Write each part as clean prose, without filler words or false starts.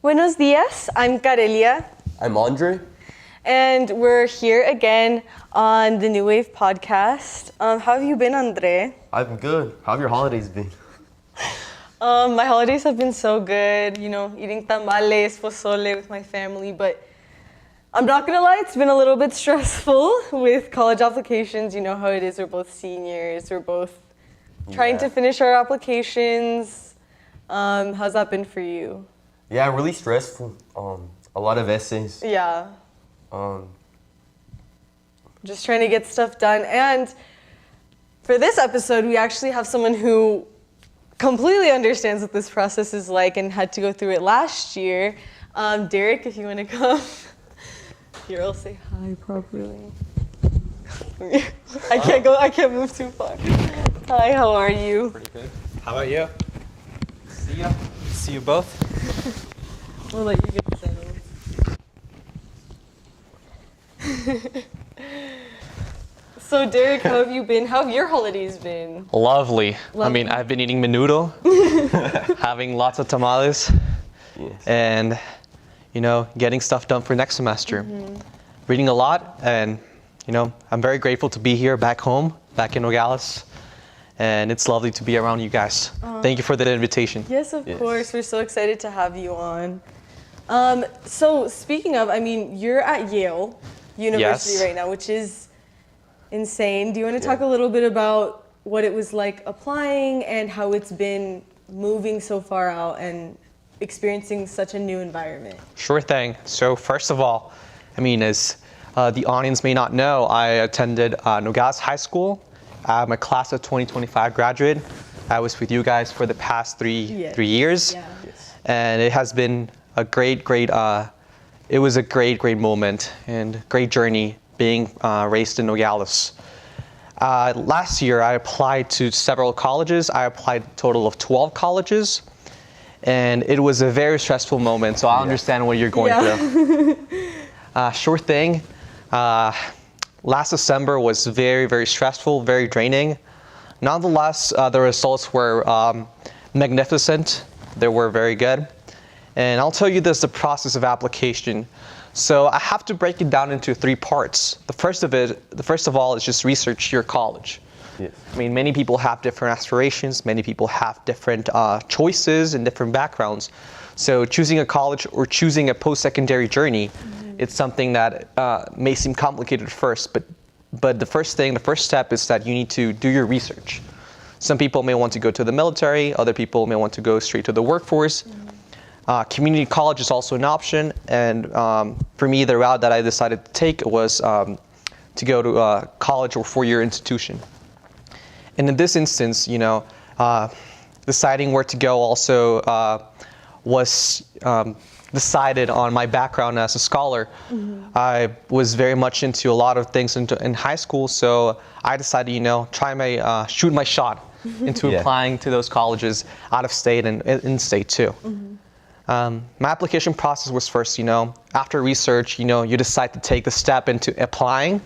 Buenos dias, I'm Carelia. I'm Andre. And we're here again on the New Wave podcast. How have you been, Andre? I'm good. How have your holidays been? My holidays have been so good, eating tamales, pozole with my family, but I'm not gonna lie, it's been a little bit stressful with college applications. You know how it is, we're both seniors, we're both trying to finish our applications. How's that been for you? Yeah, really stressful. A lot of essays. Yeah. Um, Just trying to get stuff done. And for this episode, we actually have someone who completely understands what this process is like and had to go through it last year. Derek, if you want to come. Here, I'll say hi properly. I can't move too far. Hi, how are you? Pretty good. How about you? See ya. See you both. We'll let you get settled. So Derek, how have you been? How have your holidays been? Lovely. I Lovely. mean, I've been eating menudo, having lots of tamales, and, getting stuff done for next semester. Reading a lot, and, I'm very grateful to be here back home, back in Nogales, and it's lovely to be around you guys. Thank you for the invitation. Yes, of course. We're so excited to have you on. So speaking of, you're at Yale University right now, which is insane. Do you want to talk a little bit about what it was like applying and how it's been moving so far out and experiencing such a new environment? Sure thing. So first of all, as the audience may not know, I attended Nogales High School. I'm a class of 2025 graduate. I was with you guys for the past three years. Yeah. And it has been a great moment and great journey being raised in Nogales. Last year, I applied to several colleges. I applied a total of 12 colleges. And it was a very stressful moment, so I understand what you're going through. Sure thing. Last December was very, very stressful, very draining. Nonetheless, the results were magnificent. They were very good. And I'll tell you this, the process of application. So I have to break it down into 3 parts. The first of all is just research your college. Yes. Many people have different aspirations. Many people have different choices and different backgrounds. So choosing a college or choosing a post-secondary journey, it's something that may seem complicated at first, but the first step is that you need to do your research. Some people may want to go to the military. Other people may want to go straight to the workforce. Community college is also an option, and for me, the route that I decided to take was to go to a college or 4-year institution. And in this instance, deciding where to go also was decided on my background as a scholar. I was very much into a lot of things in high school, so I decided, shoot my shot into applying to those colleges out of state and in state too. My application process was first, after research, you decide to take the step into applying.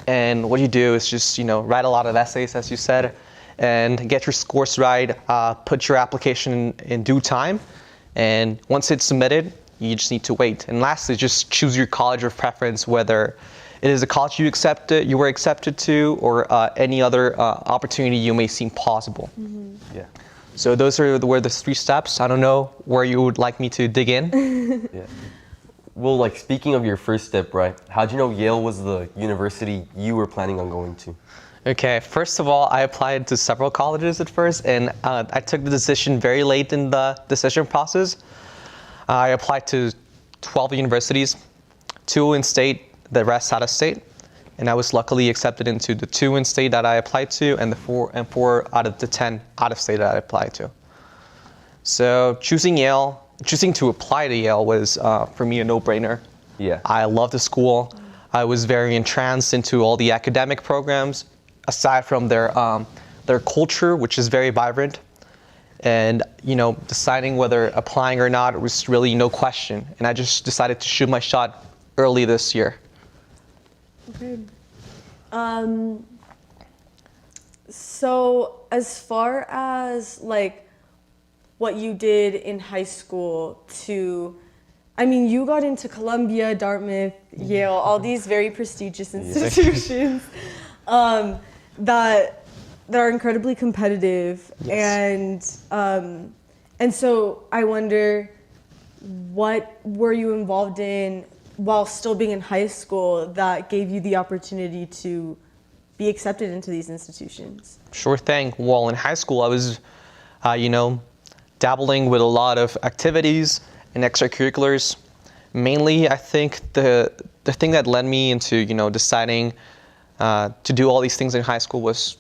And what you do is just, write a lot of essays, as you said, and get your scores right, put your application in due time. And once it's submitted, you just need to wait. And lastly, just choose your college of preference, whether it is a college you were accepted to, or any other opportunity you may seem possible. Yeah. So those were the 3 steps. I don't know where you would like me to dig in. Well, speaking of your first step, right? How'd you know Yale was the university you were planning on going to? Okay, first of all, I applied to several colleges at first, and I took the decision very late in the decision process. I applied to 12 universities, 2 in state, the rest out of state, and I was luckily accepted into the 2 in state that I applied to, and the 4 out of the 10 out of state that I applied to. So choosing to apply to Yale was for me a no-brainer. Yeah. I love the school. I was very entranced into all the academic programs, aside from their culture, which is very vibrant. And deciding whether applying or not was really no question. And I just decided to shoot my shot early this year. Okay. So as far as what you did in high school to I mean, you got into Columbia, Dartmouth, Yale, all these very prestigious institutions that are incredibly competitive. Yes. And so I wonder, what were you involved in while still being in high school that gave you the opportunity to be accepted into these institutions? Sure thing. Well, in high school, I was, dabbling with a lot of activities and extracurriculars. Mainly, I think the thing that led me into, deciding to do all these things in high school was,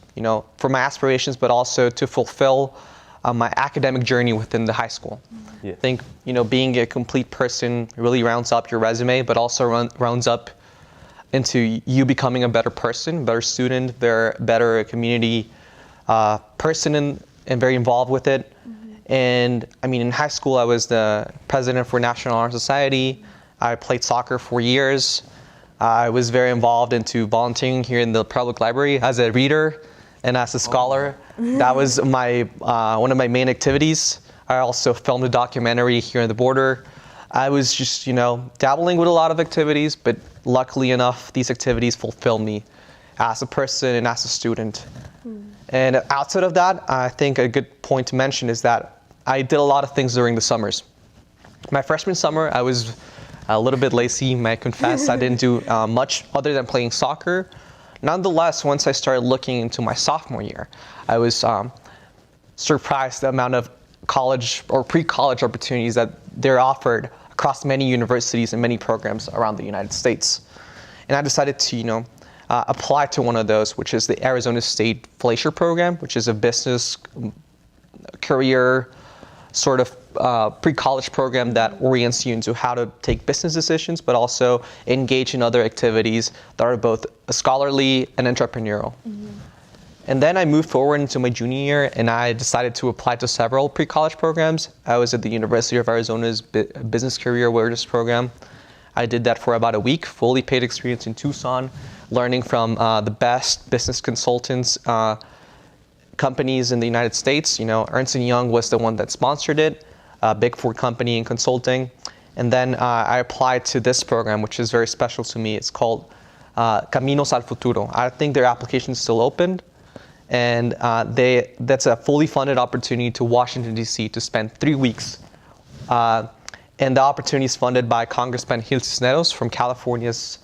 for my aspirations, but also to fulfill my academic journey within the high school. Yeah. I think, being a complete person really rounds up your resume, but also rounds up into you becoming a better person, better student, better community person, and very involved with it. And I mean, in high school, I was the president for National Honor Society. I played soccer for years. I was very involved into volunteering here in the public library as a reader and as a scholar. That was my one of my main activities. I also filmed a documentary here in the border. I was just, dabbling with a lot of activities, but luckily enough, these activities fulfill me as a person and as a student. And outside of that, I think a good point to mention is that I did a lot of things during the summers. My freshman summer, I was a little bit lazy, I confess. I didn't do much other than playing soccer. Nonetheless, once I started looking into my sophomore year, I was surprised the amount of college or pre-college opportunities that they're offered across many universities and many programs around the United States. And I decided to, apply to one of those, which is the Arizona State Fleischer Program, which is a business career sort of pre-college program that orients you into how to take business decisions, but also engage in other activities that are both scholarly and entrepreneurial. And then I moved forward into my junior year, and I decided to apply to several pre-college programs. I was at the University of Arizona's Business Career Awareness Program. I did that for about a week, fully paid experience in Tucson, learning from the best business consultants, companies in the United States. Ernst & Young was the one that sponsored it, a Big Four company in consulting. And then I applied to this program, which is very special to me. It's called Caminos al Futuro. I think their application is still open. And that's a fully funded opportunity to Washington, D.C. to spend 3 weeks. And the opportunity is funded by Congressman Gil Cisneros from California's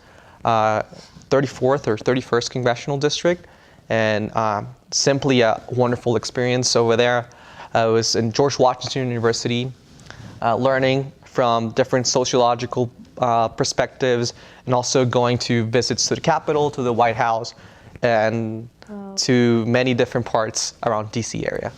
34th or 31st Congressional District. And simply a wonderful experience over there. I was in George Washington University, learning from different sociological perspectives, and also going to visits to the Capitol, to the White House, and to many different parts around DC area.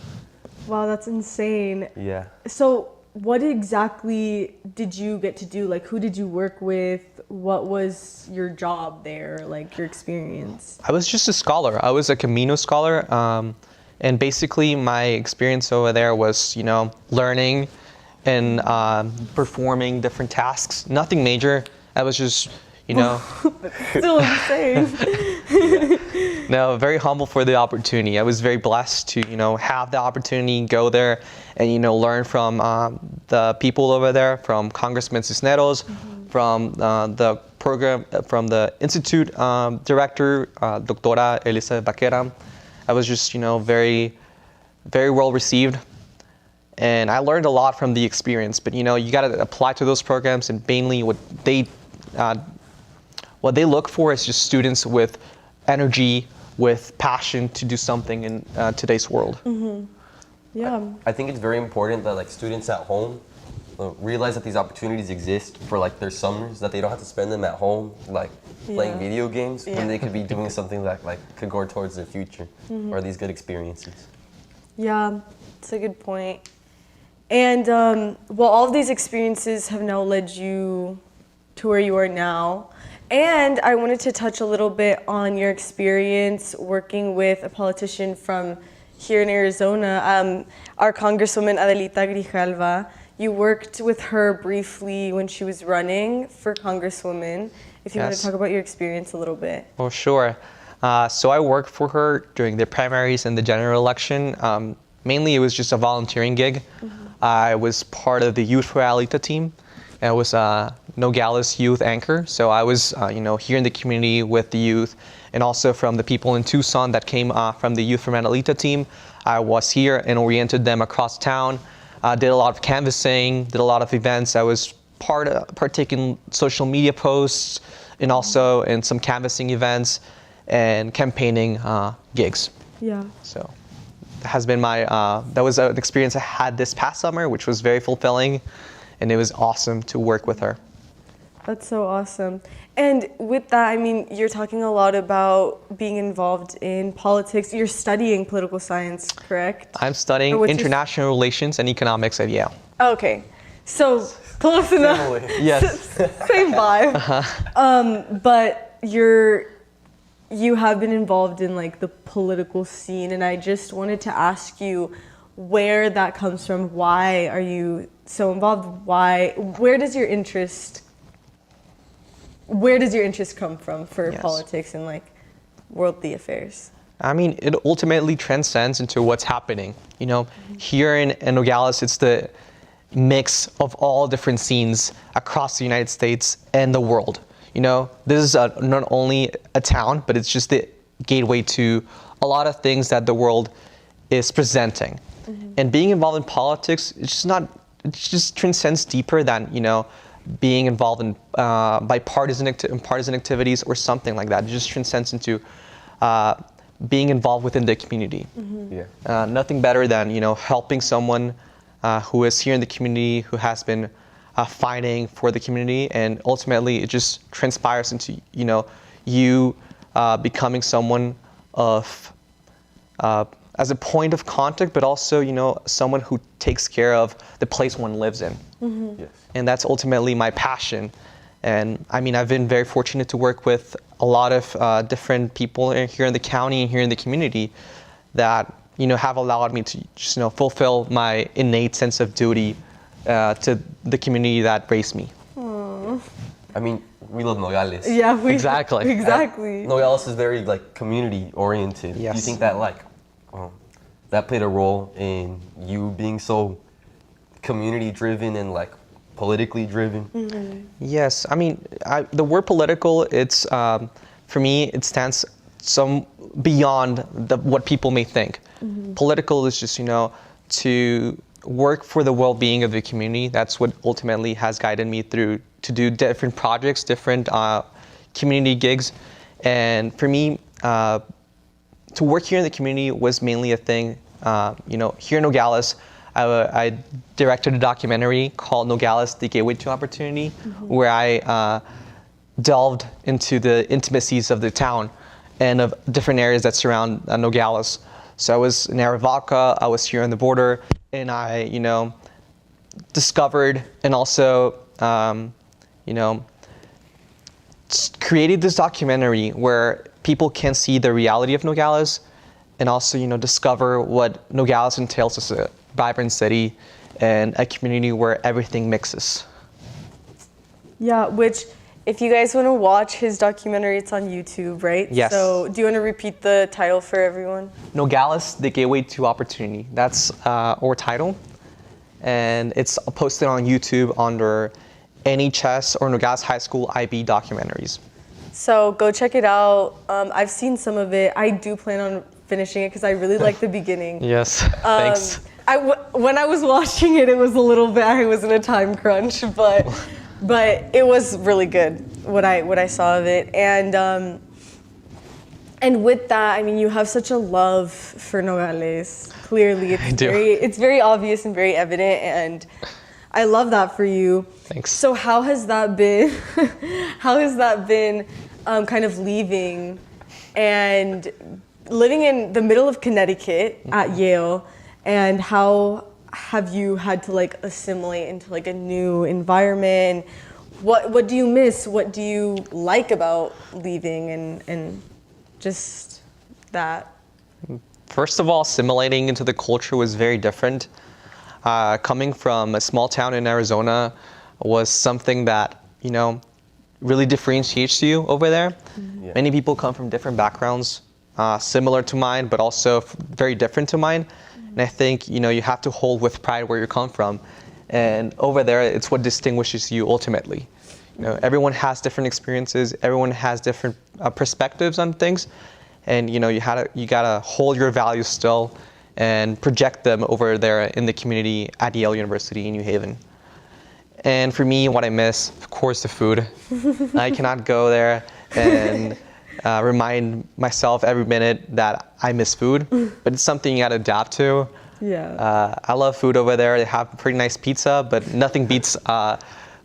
Wow, that's insane. Yeah. So what exactly did you get to do? Like, who did you work with? What was your job there, like your experience? I was just a scholar. I was a Camino scholar. And basically my experience over there was, learning and performing different tasks. Nothing major. I was just, Still insane. No, very humble for the opportunity. I was very blessed to, have the opportunity, go there and, learn from the people over there, from Congressman Cisneros, from the program, from the Institute director, Doctora Elisa Vaquera. I was just, very, very well received. And I learned a lot from the experience. But, you got to apply to those programs, and mainly what they look for is just students with energy, with passion to do something in today's world. Yeah. I think it's very important that students at home realize that these opportunities exist for their summers, that they don't have to spend them at home playing video games, when they could be doing something that could go towards their future or these good experiences. Yeah, that's a good point. And all of these experiences have now led you to where you are now. And I wanted to touch a little bit on your experience working with a politician from here in Arizona, our Congresswoman Adelita Grijalva. You worked with her briefly when she was running for Congresswoman. If you want to talk about your experience a little bit. Oh, sure. So I worked for her during the primaries and the general election. Mainly it was just a volunteering gig. I was part of the Youth for Adelita team. I was Nogales youth anchor. So I was, here in the community with the youth, and also from the people in Tucson that came from the Youth for Manalita team. I was here and oriented them across town. Did a lot of canvassing, did a lot of events. I was partaking social media posts, and also in some canvassing events and campaigning gigs. Yeah. So that has been that was an experience I had this past summer, which was very fulfilling, and it was awesome to work with her. That's so awesome. And with that, I mean, you're talking a lot about being involved in politics. You're studying political science, correct? I'm studying international relations and economics at Yale. Okay, so close enough. Yes. Same vibe. But you have been involved in like the political scene, and I just wanted to ask you where that comes from. Why are you so involved? Where does your interest come from for politics and like worldly affairs? I mean, it ultimately transcends into what's happening. Here in Nogales, it's the mix of all different scenes across the United States and the world. This is not only a town, but it's just the gateway to a lot of things that the world is presenting. Mm-hmm. And being involved in politics, it just transcends deeper than, being involved in partisan activities or something like that. It just transcends into being involved within the community. Mm-hmm. Yeah. Nothing better than, helping someone who is here in the community, who has been fighting for the community, and ultimately it just transpires into you becoming someone of as a point of contact, but also someone who takes care of the place one lives in. Mm-hmm. Yes. And that's ultimately my passion. And I mean, I've been very fortunate to work with a lot of different people here in the county and here in the community that have allowed me to just fulfill my innate sense of duty to the community that raised me. Aww. I mean, we love Nogales. Yeah, Exactly. Exactly. Nogales is very community oriented. Yes. Do you think that that played a role in you being so community driven and politically driven? Mm-hmm. Yes, I mean, the word political, it's for me, it stands some beyond what people may think. Mm-hmm. Political is just to work for the well-being of the community. That's what ultimately has guided me through to do different projects, different community gigs. And for me, to work here in the community was mainly a thing. Here in Nogales, I directed a documentary called Nogales, the Gateway to Opportunity, mm-hmm. where I delved into the intimacies of the town and of different areas that surround Nogales. So I was in Arivaca, I was here on the border, and I, discovered and also, created this documentary where people can see the reality of Nogales and also, discover what Nogales entails as a vibrant city and a community where everything mixes. Yeah, which if you guys want to watch his documentary, it's on YouTube, right? Yes. So do you want to repeat the title for everyone? Nogales, the Gateway to Opportunity. That's our title. And it's posted on YouTube under NHS or Nogales High School IB documentaries. So go check it out. I've seen some of it. I do plan on finishing it because I really like the beginning. Yes, thanks. When I was watching it, it was a little bit, I was in a time crunch, but it was really good, what I saw of it. And with that, I mean, you have such a love for Nogales. Clearly, it's very obvious and very evident, and I love that for you. Thanks. So how has that been? Kind of leaving and living in the middle of Connecticut at Yale, and how have you had to assimilate into a new environment? What do you miss? What do you like about leaving and just that? First of all, assimilating into the culture was very different. Coming from a small town in Arizona was something that, really differentiates you over there. Mm-hmm. Yeah. Many people come from different backgrounds, similar to mine, but also very different to mine. Mm-hmm. And I think, you have to hold with pride where you come from. And over there, it's what distinguishes you ultimately. You know, everyone has different experiences. Everyone has different perspectives on things, and you know, you gotta hold your values still, and project them over there in the community at Yale University in New Haven. And for me, what I miss, of course, the food. I cannot go there and remind myself every minute that I miss food, but it's something you gotta adapt to. Yeah. I love food over there. They have pretty nice pizza, but nothing beats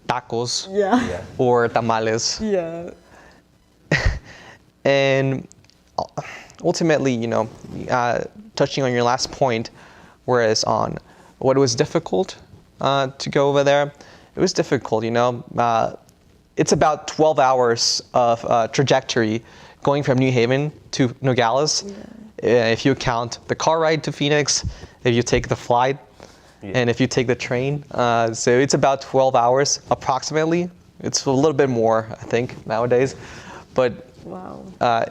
tacos Yeah. or tamales. Yeah. And ultimately, you know, touching on your last point, whereas on what was difficult to go over there, it was difficult, you know. It's about 12 hours of trajectory going from New Haven to Nogales. Yeah. If you count the car ride to Phoenix, if you take the flight, and if you take the train. So it's about 12 hours approximately. It's a little bit more, I think, nowadays. But Wow.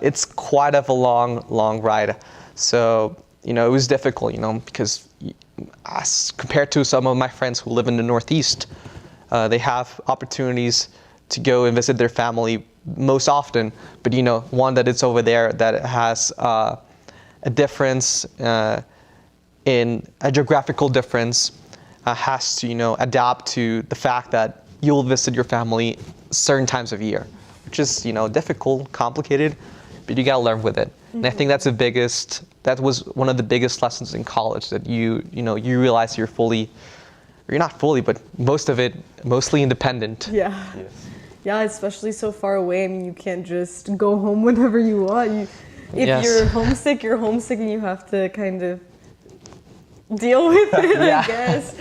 it's quite of a long ride. So, you know, it was difficult, you know, because as compared to some of my friends who live in the Northeast, they have opportunities to go and visit their family most often. But, you know, one that it's over there that has a difference in a geographical difference has to, you know, adapt to the fact that you'll visit your family certain times of year, which is, you know, difficult, complicated, but you gotta learn with it. And I think that was one of the biggest lessons in college, that you realize you're not fully, but mostly independent. Yeah. Yes. Yeah, especially so far away. I mean, you can't just go home whenever you want. If Yes. you're homesick, and you have to kind of deal with it, Yeah. I guess.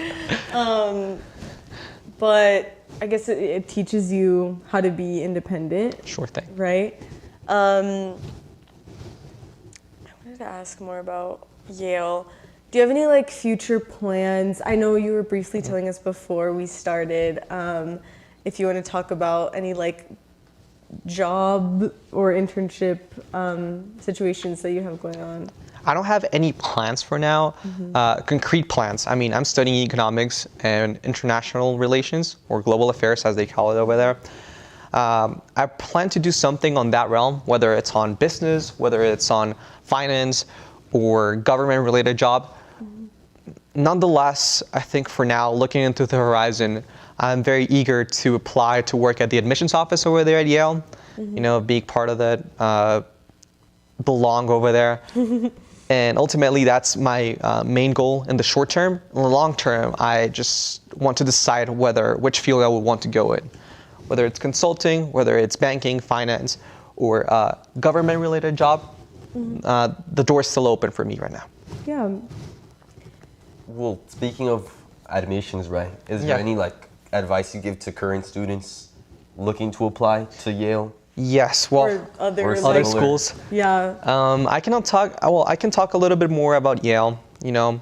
But I guess it teaches you how to be independent, Sure thing. right? I wanted to ask more about Yale. Do you have any like future plans? I know you were briefly telling us before we started. If you want to talk about any like job or internship situations that you have going on. I don't have any plans for now, concrete plans. I mean, I'm studying economics and international relations, or global affairs as they call it over there. I plan to do something on that realm, whether it's on business, whether it's on finance, or government-related job. Nonetheless, I think for now, looking into the horizon, I'm very eager to apply to work at the admissions office over there at Yale. You know, being part of that, belong over there. And ultimately, that's my main goal in the short term. In the long term, I just want to decide which field I would want to go in. Whether it's consulting, whether it's banking, finance, or government-related job, the door's still open for me right now. Yeah. Well, speaking of admissions, right? Is Yeah. there any like advice you give to current students looking to apply to Yale? Yes, well, Or other, or like, other similar. schools. Yeah. I can talk a little bit more about Yale. You know,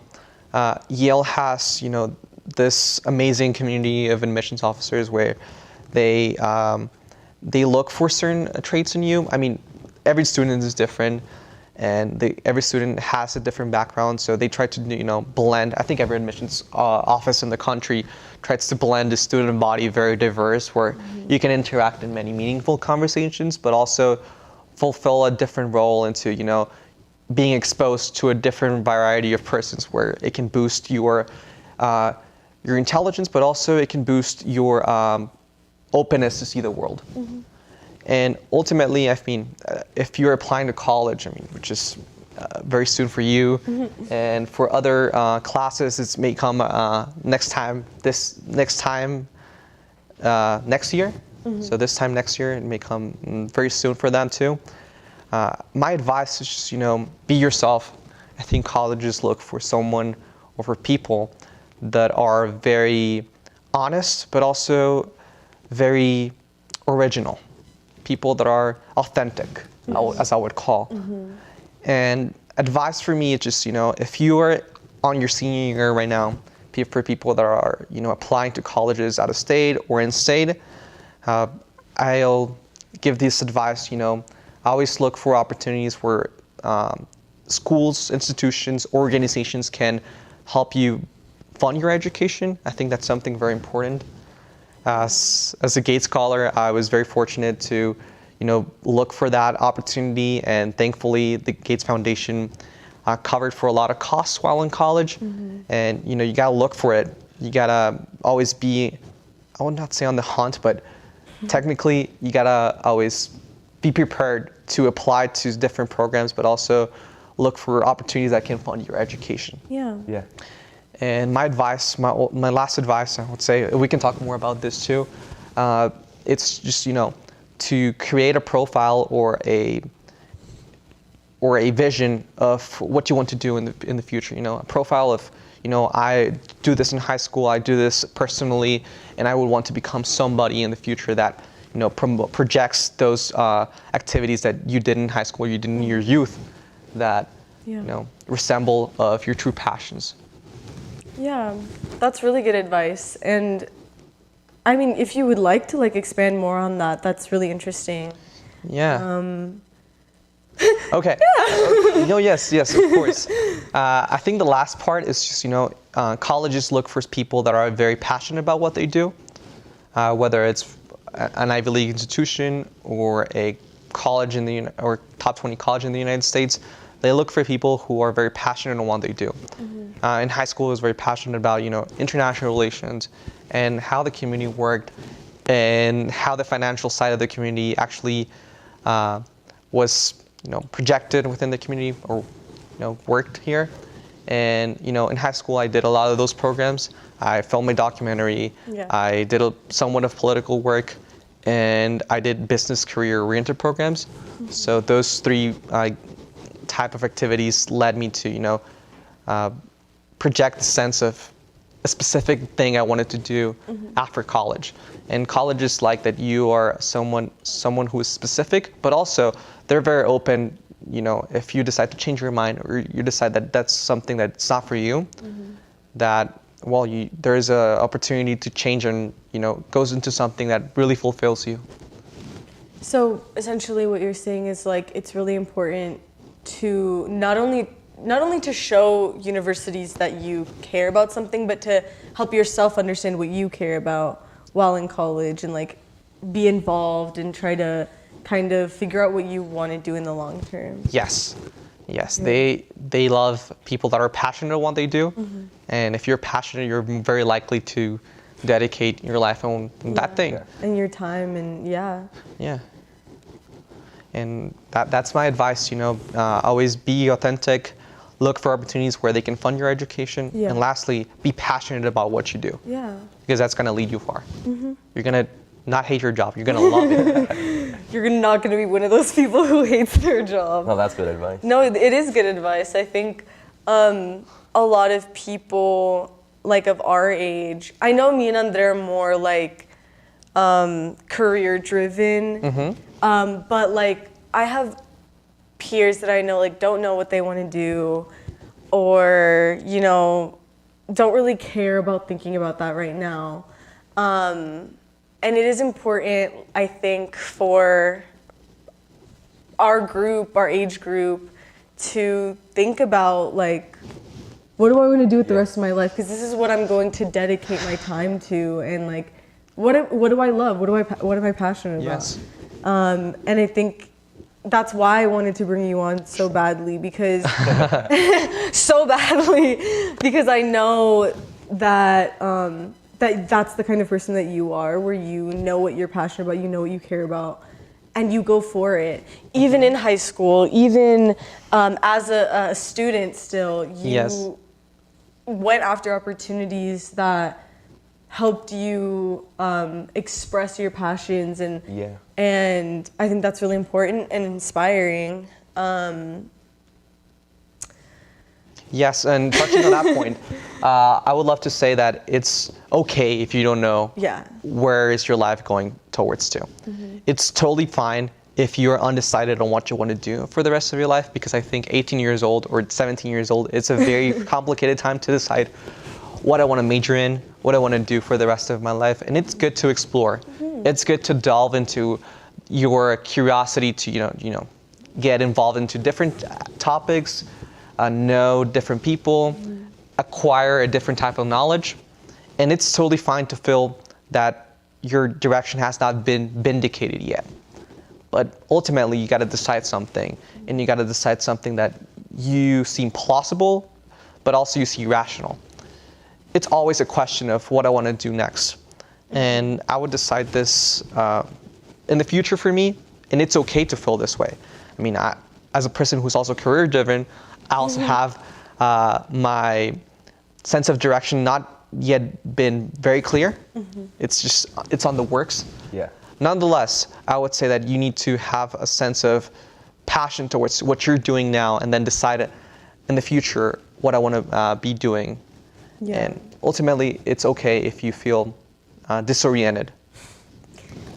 Yale has, you know, this amazing community of admissions officers where they look for certain traits in you. I mean, every student is different, and every student has a different background, so they try to, you know, blend. I think every admissions office in the country tries to blend the student body very diverse, where you can interact in many meaningful conversations, but also fulfill a different role into, you know, being exposed to a different variety of persons, where it can boost your intelligence, but also it can boost your openness to see the world. And ultimately, I mean, if you're applying to college, I mean, which is very soon for you, and for other classes, it may come next year. So this time next year, it may come very soon for them too. My advice is just, you know, be yourself. I think colleges look for someone or for people that are very honest, but also very original. People that are authentic, as I would call. And advice for me is just, you know, if you are on your senior year right now, for people that are, you know, applying to colleges out of state or in state, I'll give this advice, you know, always look for opportunities where schools, institutions, organizations can help you fund your education. I think that's something very important. As a Gates Scholar, I was very fortunate to, look for that opportunity, and thankfully the Gates Foundation covered for a lot of costs while in college. And you gotta look for it. You gotta always be, I would not say on the hunt, but technically you gotta always be prepared to apply to different programs, but also look for opportunities that can fund your education. Yeah. Yeah. And my advice, my last advice, I would say, we can talk more about this too. It's just, to create a profile or a vision of what you want to do in the future. A profile of, I do this in high school, I do this personally, and I would want to become somebody in the future that, projects those activities that you did in high school, you did in your youth, that, resemble of your true passions. Yeah, that's really good advice. And I mean, if you would like to expand more on that, that's really interesting. Yeah. Okay. No, yes, of course. I think the last part is just, colleges look for people that are very passionate about what they do, whether it's an Ivy League institution or a college or top 20 college in the United States. They look for people who are very passionate on what they do. In high school, I was very passionate about, international relations and how the community worked and how the financial side of the community actually was, projected within the community or, worked here. And, in high school, I did a lot of those programs. I filmed my documentary. Yeah. I did somewhat of political work, and I did business career-oriented programs. So those three type of activities led me to, project the sense of a specific thing I wanted to do after college. And colleges like that you are someone who is specific, but also they're very open. If you decide to change your mind or you decide that that's something that's not for you, that there is a opportunity to change and goes into something that really fulfills you. So essentially, what you're saying is it's really important to not only to show universities that you care about something, but to help yourself understand what you care about while in college and be involved and try to kind of figure out what you want to do in the long term. Yes. They love people that are passionate on what they do, and if you're passionate, you're very likely to dedicate your life on that thing. And your time and yeah. And that's my advice, always be authentic, look for opportunities where they can fund your education, and lastly, be passionate about what you do. Yeah. Because that's going to lead you far. You're going to not hate your job, you're going to love it. You're not going to be one of those people who hates their job. No, that's good advice. No, it is good advice. I think a lot of people of our age, I know me and Andre are more career driven, but I have peers that I know don't know what they want to do, or don't really care about thinking about that right now. And it is important, I think, for our age group, to think about what do I want to do with the rest of my life? Because this is what I'm going to dedicate my time to, and what do I love? What am I passionate about? Yes. And I think that's why I wanted to bring you on so badly, because because I know that that's the kind of person that you are, where you know what you're passionate about, you know what you care about, and you go for it. Even in high school, even as a student still, you went after opportunities that helped you express your passions, and I think that's really important and inspiring. Yes, and touching on that point, I would love to say that it's okay if you don't know where is your life going towards to. It's totally fine if you're undecided on what you want to do for the rest of your life, because I think 18 years old or 17 years old, it's a very complicated time to decide what I want to major in, what I want to do for the rest of my life, and it's good to explore. It's good to delve into your curiosity to get involved into different topics, know different people, acquire a different type of knowledge, and it's totally fine to feel that your direction has not been vindicated yet. But ultimately, you got to decide something, and you got to decide something that you seem plausible, but also you see rational. It's always a question of what I want to do next. And I would decide this in the future for me, and it's okay to feel this way. I mean, as a person who's also career driven, I also have my sense of direction not yet been very clear. It's on the works. Yeah. Nonetheless, I would say that you need to have a sense of passion towards what you're doing now, and then decide in the future what I want to be doing. Yeah. And ultimately, it's okay if you feel disoriented.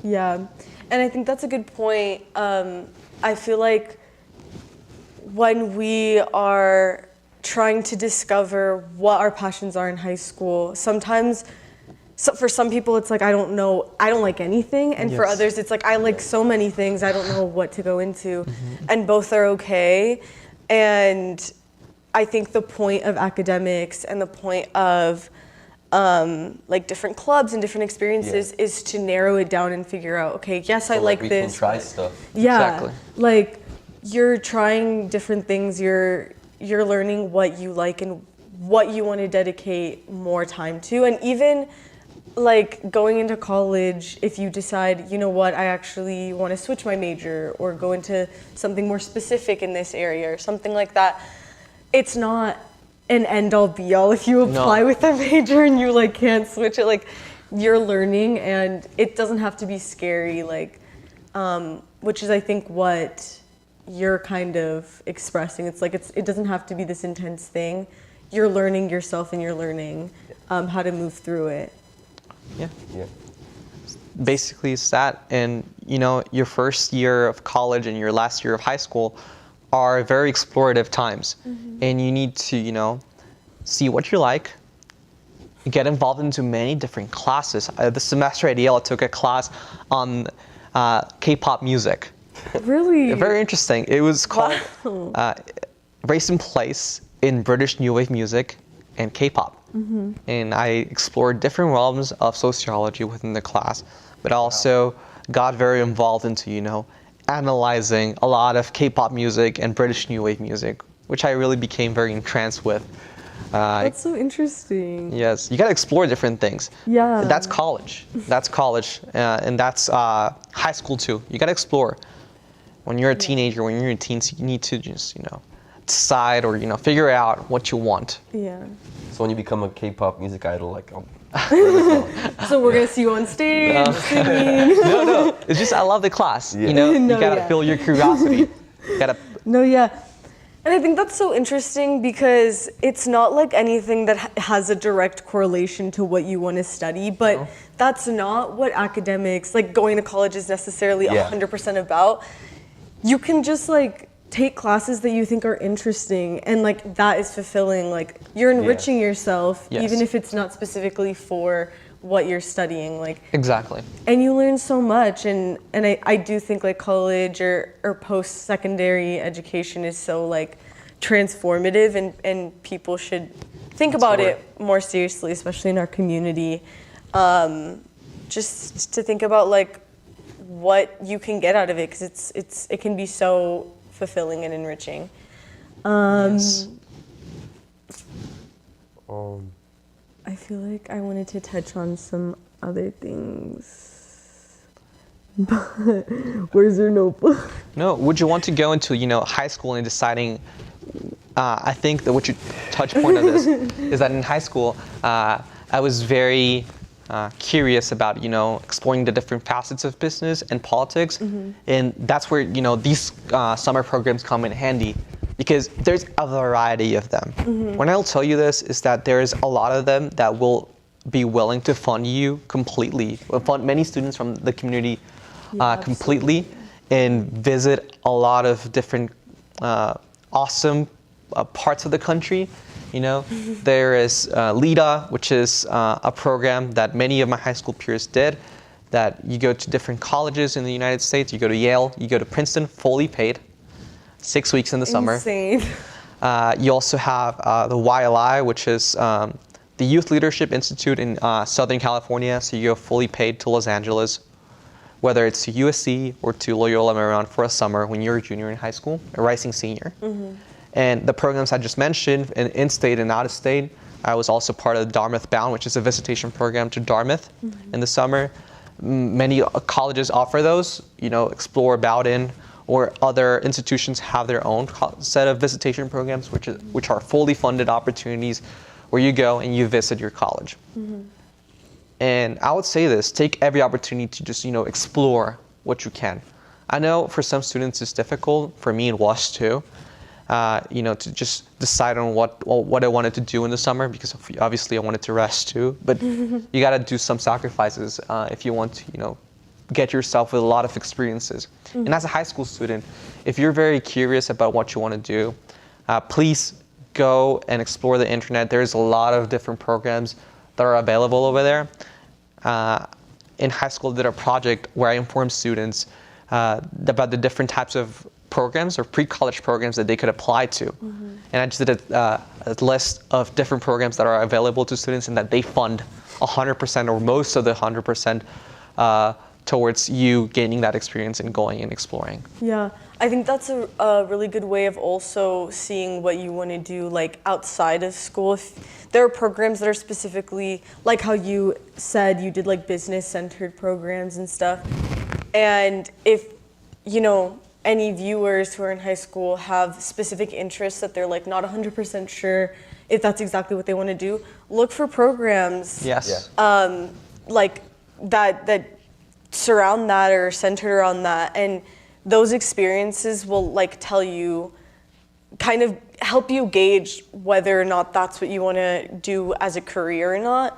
Yeah, and I think that's a good point. I feel like when we are trying to discover what our passions are in high school, sometimes for some people it's like, I don't know, I don't like anything, and for Yes. others it's like, I like so many things, I don't know what to go into, and both are okay. And I think the point of academics and the point of like different clubs and different experiences is to narrow it down and figure out, okay, yes, I So, like we this. can try stuff. Yeah, Exactly. like you're trying different things. You're learning what you like and what you want to dedicate more time to. And even like going into college, if you decide, you know what, I actually want to switch my major or go into something more specific in this area or something like that, it's not an end all be all if you apply with a major and you like can't switch it. Like you're learning, and it doesn't have to be scary, like which is I think what you're kind of expressing. It's like it doesn't have to be this intense thing. You're learning yourself, and you're learning how to move through it. Yeah. Yeah. Basically, it's that. And you know, your first year of college and your last year of high school are very explorative times, and you need to, you know, see what you like, get involved into many different classes. This semester at Yale, I took a class on K-pop music. Really? Very interesting. It was called Wow. Race and Place in British New Wave Music and K-pop. And I explored different realms of sociology within the class, but also got very involved into, you know, analyzing a lot of K-pop music and British New Wave music, which I really became very entranced with. That's so interesting. Yes, you gotta explore different things. Yeah. That's college. That's college, and that's high school too. You gotta explore. When you're a teenager, when you're in teens, you need to just, you know, decide or, you know, figure out what you want. Yeah. So when you become a K-pop music idol, like, So we're gonna see you on stage singing. No, it's just I love the class. Yeah. You know, No, you gotta yeah. feel your curiosity. You gotta. No, yeah. And I think that's so interesting because it's not like anything that has a direct correlation to what you want to study, but that's not what academics, like going to college, is necessarily 100% about. You can just like take classes that you think are interesting, and like that is fulfilling. Like you're enriching yourself, Yes. even if it's not specifically for what you're studying. Like Exactly. and you learn so much, and I do think like college or post-secondary education is so like transformative, and people should think about it more seriously, especially in our community, just to think about like what you can get out of it, because it can be so fulfilling and enriching. Yes. I feel like I wanted to touch on some other things, but where's your notebook? No, would you want to go into, you know, high school and deciding? I think that what you touch point of this is that in high school, I was very curious about, you know, exploring the different facets of business and politics, and that's where, you know, these summer programs come in handy, because there's a variety of them. When I'll tell you this is that there's a lot of them that will be willing to fund you completely, will fund many students from the community completely, and visit a lot of different awesome parts of the country. You know, there is LIDA, which is a program that many of my high school peers did, that you go to different colleges in the United States. You go to Yale, you go to Princeton, fully paid, 6 weeks in the summer. Insane. You also have the YLI, which is the Youth Leadership Institute in Southern California. So you go fully paid to Los Angeles, whether it's to USC or to Loyola Marymount for a summer when you're a junior in high school, a rising senior. And the programs I just mentioned, in-state and out-of-state, I was also part of Dartmouth Bound, which is a visitation program to Dartmouth in the summer. Many colleges offer those, Explore, Bowdoin, or other institutions have their own set of visitation programs, which are fully funded opportunities where you go and you visit your college. And I would say this, take every opportunity to just, explore what you can. I know for some students it's difficult, for me it was too, to just decide on what I wanted to do in the summer, because obviously I wanted to rest too, but you gotta do some sacrifices if you want to, get yourself with a lot of experiences. And as a high school student, if you're very curious about what you want to do, please go and explore the internet. There's a lot of different programs that are available over there. In high school, I did a project where I informed students about the different types of programs or pre-college programs that they could apply to. And I just did a list of different programs that are available to students and that they fund 100% or most of the 100% towards you gaining that experience and going and exploring. Yeah, I think that's a really good way of also seeing what you want to do like outside of school. If there are programs that are specifically, like how you said you did like business-centered programs and stuff. And if, any viewers who are in high school have specific interests that they're like not 100% sure if that's exactly what they want to do, look for programs. Yes. Like that surround that or centered around that, and those experiences will like tell you, kind of help you gauge whether or not that's what you want to do as a career or not.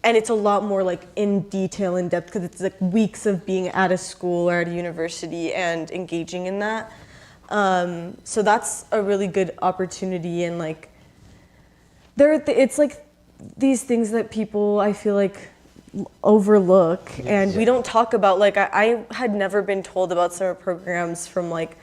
And it's a lot more like in detail, in depth, because it's like weeks of being at a school or at a university and engaging in that. So that's a really good opportunity, and like it's like these things that people, I feel like, overlook, and we don't talk about. Like I had never been told about summer programs from like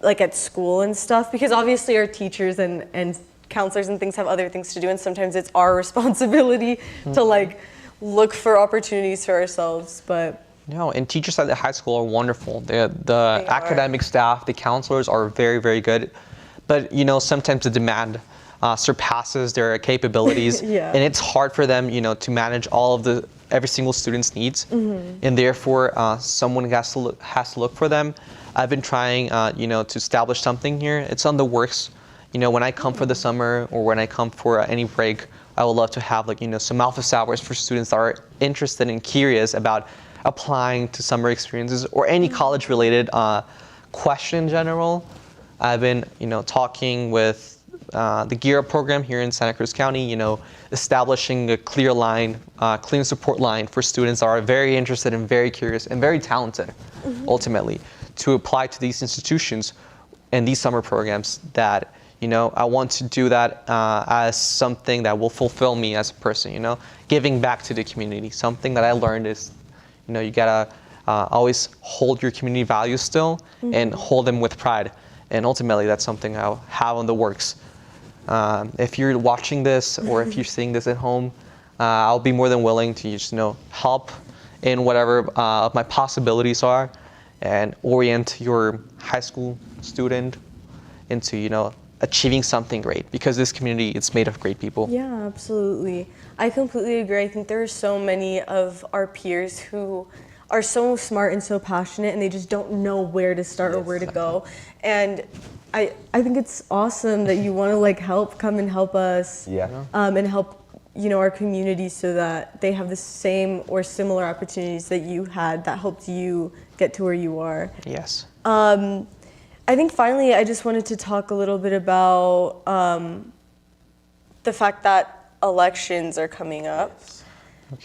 at school and stuff, because obviously our teachers and counselors and things have other things to do, and sometimes it's our responsibility to like look for opportunities for ourselves. But no, and teachers at the high school are wonderful. The academic staff, the counselors are very, very good, but sometimes the demand surpasses their capabilities, and it's hard for them, to manage all of every single student's needs, and therefore someone has to look for them. I've been trying, to establish something here. It's on the works. When I come for the summer or when I come for any break, I would love to have some office hours for students that are interested and curious about applying to summer experiences or any college-related question in general. I've been, talking with the Gear Up program here in Santa Cruz County, establishing a clear support line for students that are very interested and very curious and very talented, ultimately, to apply to these institutions and these summer programs that, I want to do that as something that will fulfill me as a person, giving back to the community. Something that I learned is, you gotta always hold your community values still and hold them with pride. And ultimately, that's something I'll have on the works. If you're watching this or if you're seeing this at home, I'll be more than willing to just, help in whatever my possibilities are and orient your high school student into, achieving something great, because this community, it's made of great people. Yeah, absolutely. I completely agree. I think there are so many of our peers who are so smart and so passionate, and they just don't know where to start or where to go. And I think it's awesome that you want to like come and help us, and help our community so that they have the same or similar opportunities that you had that helped you get to where you are. Yes. I think finally I just wanted to talk a little bit about the fact that elections are coming up.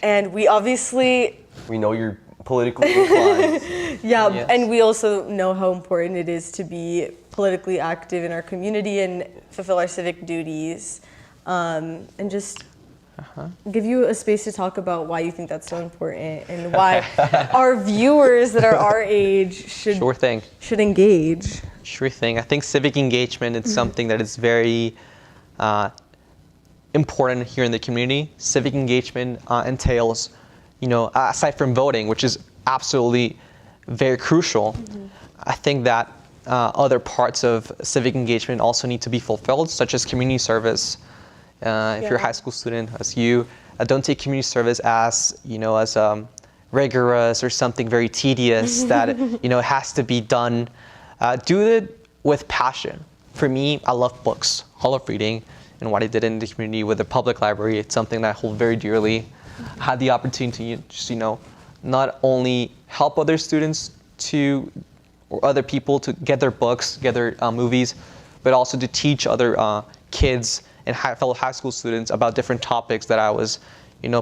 And we know you're politically inclined. Yes. And we also know how important it is to be politically active in our community and fulfill our civic duties, and just give you a space to talk about why you think that's so important and why our viewers that are our age should engage. Sure thing. I think civic engagement is something that is very important here in the community. Civic engagement entails, aside from voting, which is absolutely very crucial, I think that other parts of civic engagement also need to be fulfilled, such as community service. If you're a high school student, as you, don't take community service as, as rigorous or something very tedious that, has to be done. Do it with passion. For me, I love books. I love reading. And what I did in the community with the public library, it's something that I hold very dearly. I had the opportunity to just, not only help other students or other people to get their books, get their movies, but also to teach other kids and fellow high school students about different topics that I was,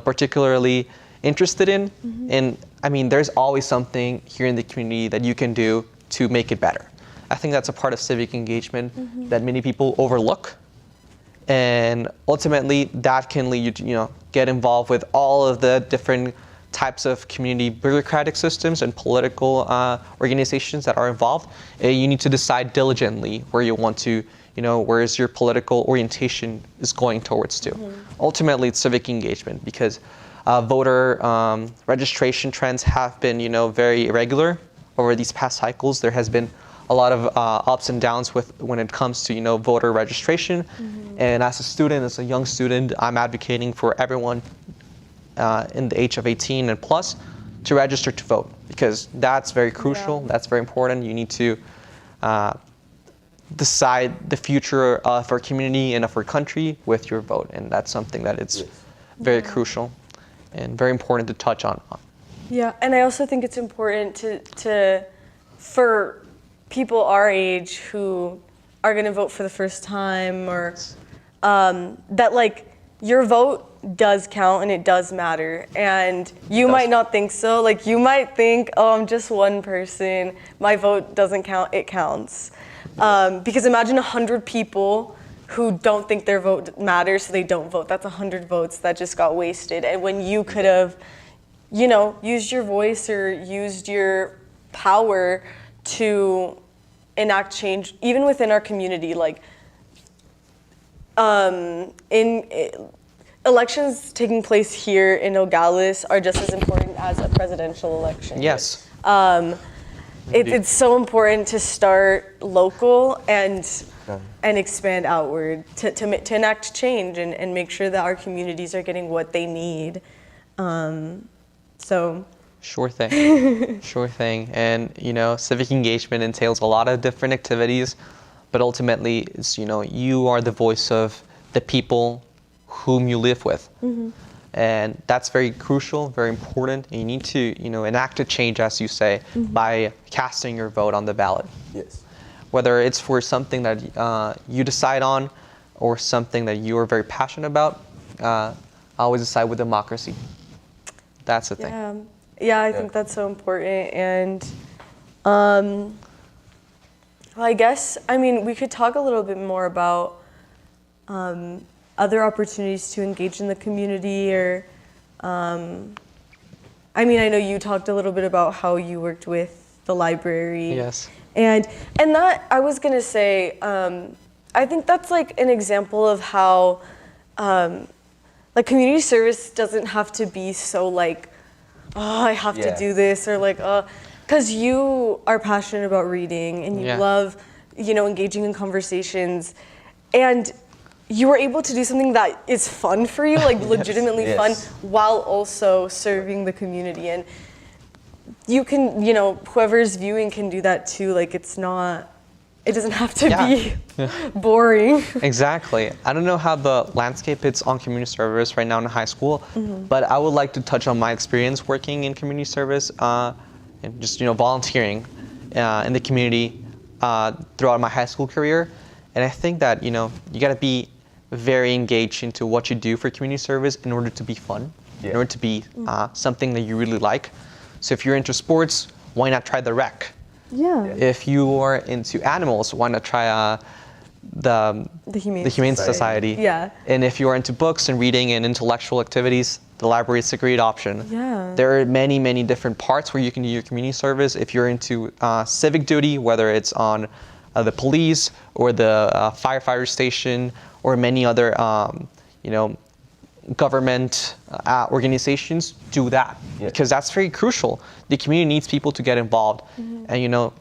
particularly interested in. And I mean, there's always something here in the community that you can do to make it better. I think that's a part of civic engagement that many people overlook. And ultimately, that can lead you to, get involved with all of the different types of community bureaucratic systems and political organizations that are involved. You need to decide diligently where you want to, where is your political orientation is going towards to. Ultimately, it's civic engagement because voter registration trends have been, very irregular over these past cycles. There has been a lot of ups and downs when it comes to, voter registration. And as a student, as a young student, I'm advocating for everyone in the age of 18 and plus to register to vote because that's very crucial. That's very important. You need to decide the future of our community and of our country with your vote. And that's something that it's very crucial and very important to touch on. Yeah, and I also think it's important for people our age who are going to vote for the first time or that like your vote does count and it does matter. And you might not think so. Like you might think, oh, I'm just one person. My vote doesn't count. It counts. Because imagine 100 people who don't think their vote matters, so they don't vote. That's 100 votes that just got wasted. And when you could have, used your voice or used your power to enact change, even within our community, like elections taking place here in Nogales are just as important as a presidential election. Yes. It's so important to start local and expand outward to enact change and make sure that our communities are getting what they need. Sure thing. Sure thing. And, civic engagement entails a lot of different activities, but ultimately, it's, you are the voice of the people whom you live with. And that's very crucial, very important. And you need to, enact a change, as you say, by casting your vote on the ballot. Yes. Whether it's for something that you decide on or something that you are very passionate about, I always decide with democracy. That's the thing. Yeah, I think that's so important. And I guess, we could talk a little bit more about other opportunities to engage in the community or, I know you talked a little bit about how you worked with the library. Yes. And that, I was gonna say, I think that's like an example of how, community service doesn't have to be so like, oh, I have to do this, or like, because you are passionate about reading and you love, engaging in conversations, and you were able to do something that is fun for you, like legitimately fun, while also serving the community. And you can, whoever's viewing can do that too. Like it doesn't have to be boring. Exactly. I don't know how the landscape is on community service right now in high school, but I would like to touch on my experience working in community service and just, volunteering in the community throughout my high school career. And I think that, you got to be very engaged into what you do for community service in order to be fun, in order to be something that you really like. So if you're into sports, why not try the rec? Yeah. If you are into animals, why not try the Humane Society? Yeah. And if you are into books and reading and intellectual activities, the library is a great option. Yeah. There are many, many different parts where you can do your community service. If you're into civic duty, whether it's on the police or the firefighter station or many other, government organizations do that, because that's very crucial. The community needs people to get involved, and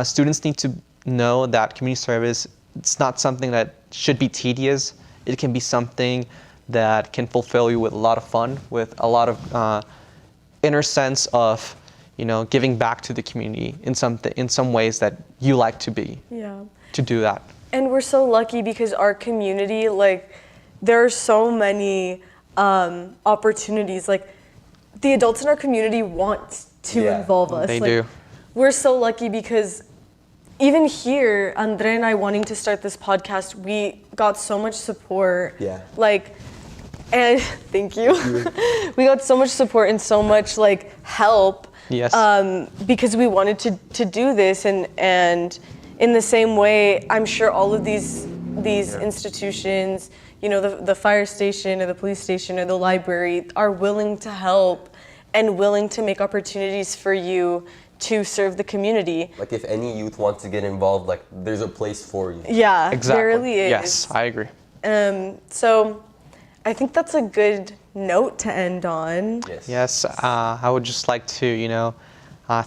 students need to know that community service, it's not something that should be tedious. It can be something that can fulfill you with a lot of fun, with a lot of inner sense of giving back to the community in some ways that you like to be. To do that. And we're so lucky because our community, there are so many opportunities. The adults in our community want to involve us. They do. We're so lucky because even here, Andre and I wanting to start this podcast, we got so much support. Yeah. And thank you. We got so much support and so much help. Yes. Because we wanted to do this, and in the same way, I'm sure all of these institutions, the fire station or the police station or the library, are willing to help and willing to make opportunities for you to serve the community. If any youth wants to get involved, there's a place for you. Yeah, Exactly. there really is. Yes, I agree. So I think that's a good note to end on. Yes, I would just like to,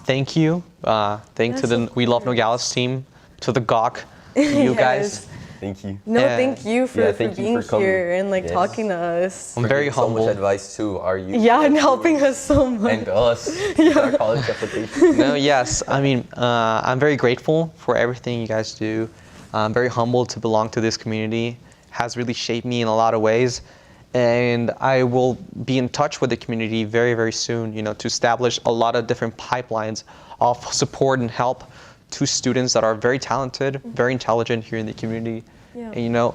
thank you. Thank to the We Love Nogales team, to the GOC, to you guys. Thank you. No, Yeah. thank you for thank you being for coming. here and talking to us. I'm very Giving so much humbled. advice to our youth. Yeah, and helping us so much. And us. Our college application. No, yes. I mean, I'm very grateful for everything you guys do. I'm very humbled to belong to this community. It has really shaped me in a lot of ways. And I will be in touch with the community very, very soon, to establish a lot of different pipelines of support and help to students that are very talented, very intelligent here in the community, and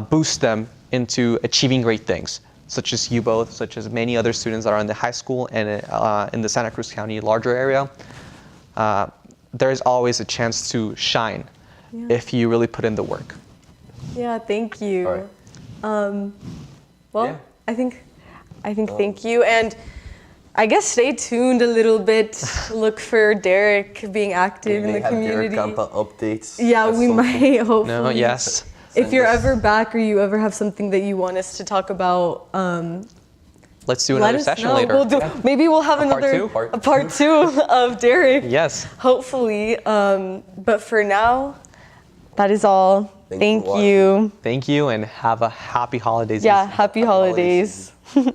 boost them into achieving great things, such as you both, such as many other students that are in the high school and in the Santa Cruz County larger area. There's always a chance to shine if you really put in the work. Yeah, thank you. All right. Well, I think thank you, and I guess stay tuned a little bit. Look for Derek being active in the community. Derek Campa updates. Yeah, we might, hopefully. No, yes. If you're ever back or you ever have something that you want us to talk about, Let's do let another us session know. later. Maybe we'll have part another two? a part two of Derek. Yes. Hopefully. But for now, that is all. Thanks for Thank you. Thank you, and have a happy holidays. Yeah, happy holidays. holidays.